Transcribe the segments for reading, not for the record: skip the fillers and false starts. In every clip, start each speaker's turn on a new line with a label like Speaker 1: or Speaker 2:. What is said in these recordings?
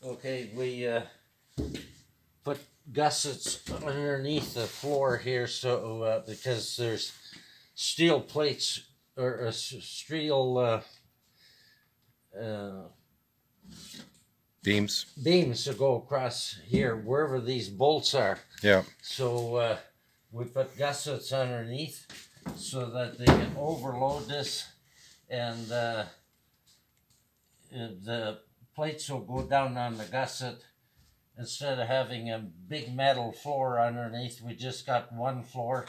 Speaker 1: Okay, we put gussets underneath the floor here, so because there's steel plates or steel
Speaker 2: beams
Speaker 1: to go across here wherever these bolts are.
Speaker 2: Yeah.
Speaker 1: So we put gussets underneath so that they can overload this, and the plates will go down on the gusset. Instead of having a big metal floor underneath, we just got one floor.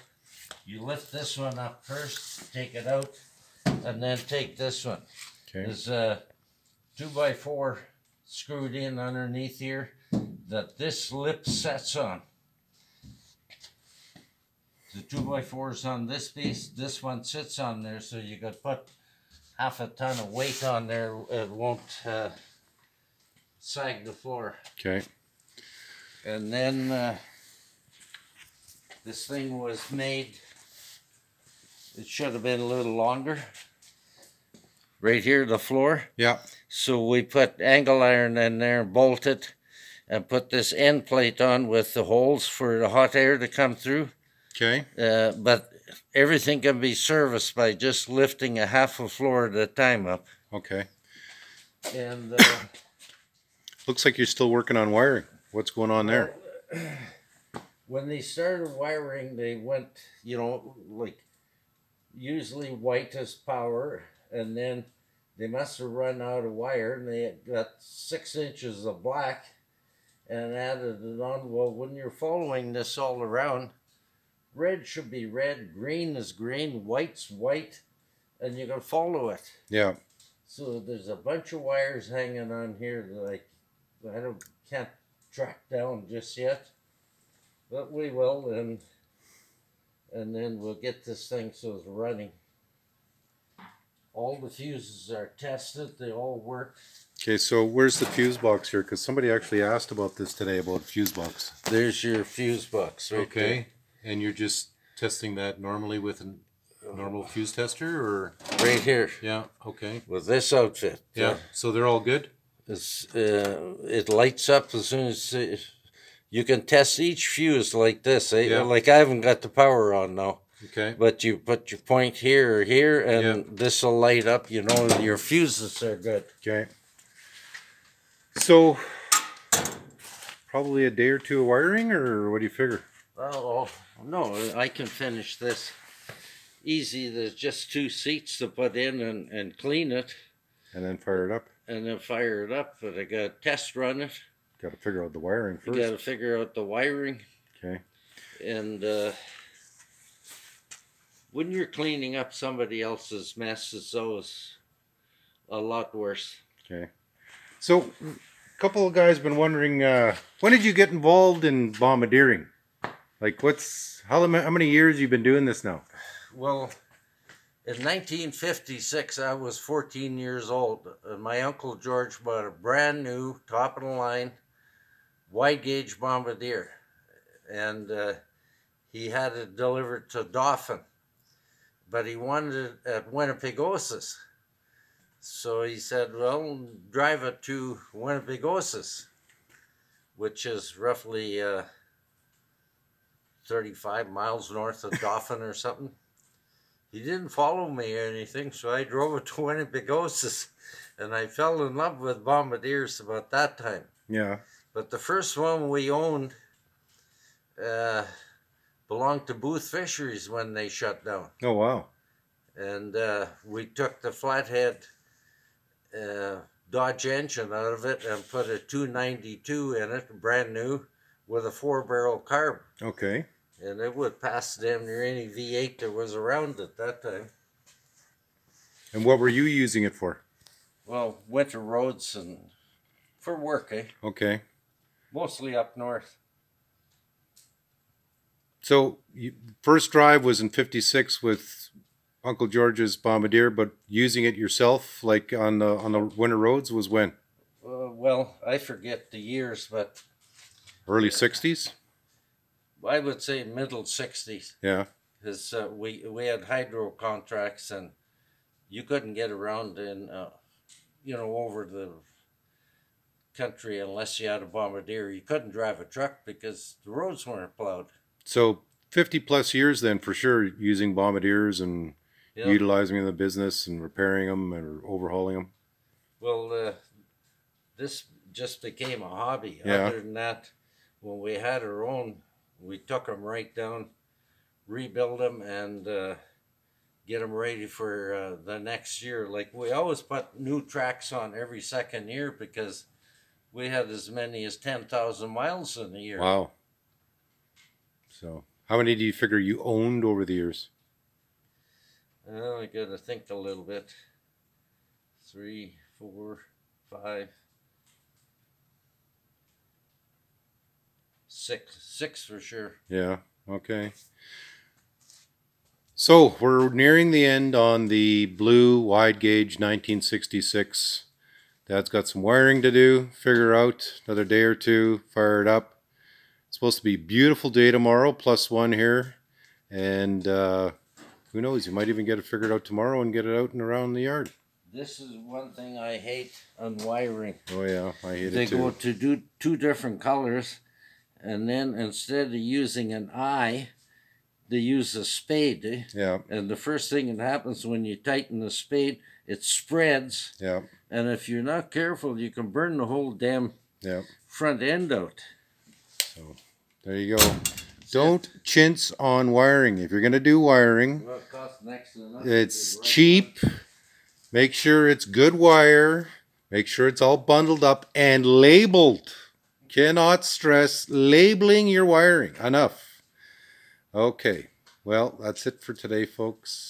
Speaker 1: You lift this one up first, take it out, and then take this one.
Speaker 2: Okay.
Speaker 1: There's a 2x4 screwed in underneath here that this lip sets on. The 2x4 is on this piece, this one sits on there, so you could put half a ton of weight on there. It won't sag the floor.
Speaker 2: Okay.
Speaker 1: And then this thing was made, it should have been a little longer. Right here, the floor.
Speaker 2: Yeah.
Speaker 1: So we put angle iron in there, bolt it, and put this end plate on with the holes for the hot air to come through.
Speaker 2: Okay.
Speaker 1: But everything can be serviced by just lifting a half a floor at a time up.
Speaker 2: Okay.
Speaker 1: And
Speaker 2: looks like you're still working on wiring. What's going on there?
Speaker 1: When they started wiring, they went, you know, like usually whitest power, and then they must have run out of wire, and they got 6 inches of black and added it on. Well, when you're following this all around, red should be red, green is green, white's white, and you can follow it.
Speaker 2: Yeah.
Speaker 1: So there's a bunch of wires hanging on here that I can't track down just yet, but we will, and then we'll get this thing so it's running. All the fuses are tested, they all work.
Speaker 2: Okay, so where's the fuse box here? Because somebody actually asked about this today, about fuse box.
Speaker 1: There's your fuse box right
Speaker 2: Okay, there. And you're just testing that normally with a normal fuse tester, or?
Speaker 1: Right here.
Speaker 2: Yeah, okay.
Speaker 1: With this outfit.
Speaker 2: Yeah, so they're all good?
Speaker 1: It lights up as soon as you can test each fuse like this.
Speaker 2: Yeah.
Speaker 1: Like I haven't got the power on now.
Speaker 2: Okay.
Speaker 1: But you put your point here or here, and this will light up. You know your fuses are good.
Speaker 2: Okay. So probably a day or two of wiring, or what do you figure?
Speaker 1: Oh no, I can finish this easy. There's just 2 seats to put in and clean it.
Speaker 2: And then fire it up.
Speaker 1: And then fire it up, but I got to test run it.
Speaker 2: Got to figure out the wiring first.
Speaker 1: You got to figure out the wiring.
Speaker 2: Okay.
Speaker 1: And when you're cleaning up somebody else's mess, it's always a lot worse.
Speaker 2: Okay. So a couple of guys been wondering, when did you get involved in bombardiering? Like how many years you been doing this now?
Speaker 1: Well, in 1956, I was 14 years old, and my Uncle George bought a brand new, top of the line, Wide Gauge Bombardier. And he had it delivered to Dauphin, but he wanted it at Winnipegosis. So he said, well, drive it to Winnipegosis, which is roughly 35 miles north of Dauphin or something. He didn't follow me or anything, so I drove it to Winnipegosis, and I fell in love with bombardiers about that time.
Speaker 2: Yeah.
Speaker 1: But the first one we owned belonged to Booth Fisheries when they shut down.
Speaker 2: Oh, wow.
Speaker 1: And we took the flathead Dodge engine out of it and put a 292 in it, brand new, with a 4-barrel carb.
Speaker 2: Okay.
Speaker 1: And it would pass damn near any V8 that was around at that time.
Speaker 2: And what were you using it for?
Speaker 1: Well, winter roads and for work, eh?
Speaker 2: Okay.
Speaker 1: Mostly up north.
Speaker 2: So first drive was in 56 with Uncle George's Bombardier, but using it yourself, like on the winter roads, was when?
Speaker 1: Well, I forget the years, but
Speaker 2: early 60s?
Speaker 1: I would say middle 60s.
Speaker 2: Yeah.
Speaker 1: Because we had hydro contracts, and you couldn't get around in, over the country unless you had a Bombardier. You couldn't drive a truck because the roads weren't plowed.
Speaker 2: So 50 plus years then for sure using Bombardiers and
Speaker 1: Yep.
Speaker 2: utilizing them in the business and repairing them or overhauling them.
Speaker 1: Well, this just became a hobby.
Speaker 2: Yeah.
Speaker 1: Other than that, when we had our own, we took them right down, rebuild them, and get them ready for the next year. Like, we always put new tracks on every second year because we had as many as 10,000 miles in a year.
Speaker 2: Wow. So how many do you figure you owned over the years?
Speaker 1: I gotta think a little bit. 3, 4, 5, 6 for sure.
Speaker 2: Yeah, okay. So we're nearing the end on the blue wide gauge 1966. Dad's got some wiring to do, figure out, another day or two, fire it up. It's supposed to be a beautiful day tomorrow, +1 here. And who knows, you might even get it figured out tomorrow and get it out and around the yard.
Speaker 1: This is one thing I hate on wiring.
Speaker 2: Oh yeah, I hate
Speaker 1: They
Speaker 2: it too.
Speaker 1: go to do 2 different colors, and then instead of using an eye, they use a spade.
Speaker 2: Yeah,
Speaker 1: And the first thing that happens when you tighten the spade, it spreads.
Speaker 2: yeah,
Speaker 1: And if you're not careful, you can burn the whole damn
Speaker 2: yeah.
Speaker 1: front end out.
Speaker 2: So there you go. Don't chintz on wiring. If you're going to do wiring,
Speaker 1: Well, it costs next to nothing.
Speaker 2: it's cheap. Make sure it's good wire. Make sure it's all bundled up and labeled. Cannot stress labeling your wiring enough. Okay, well, that's it for today, folks.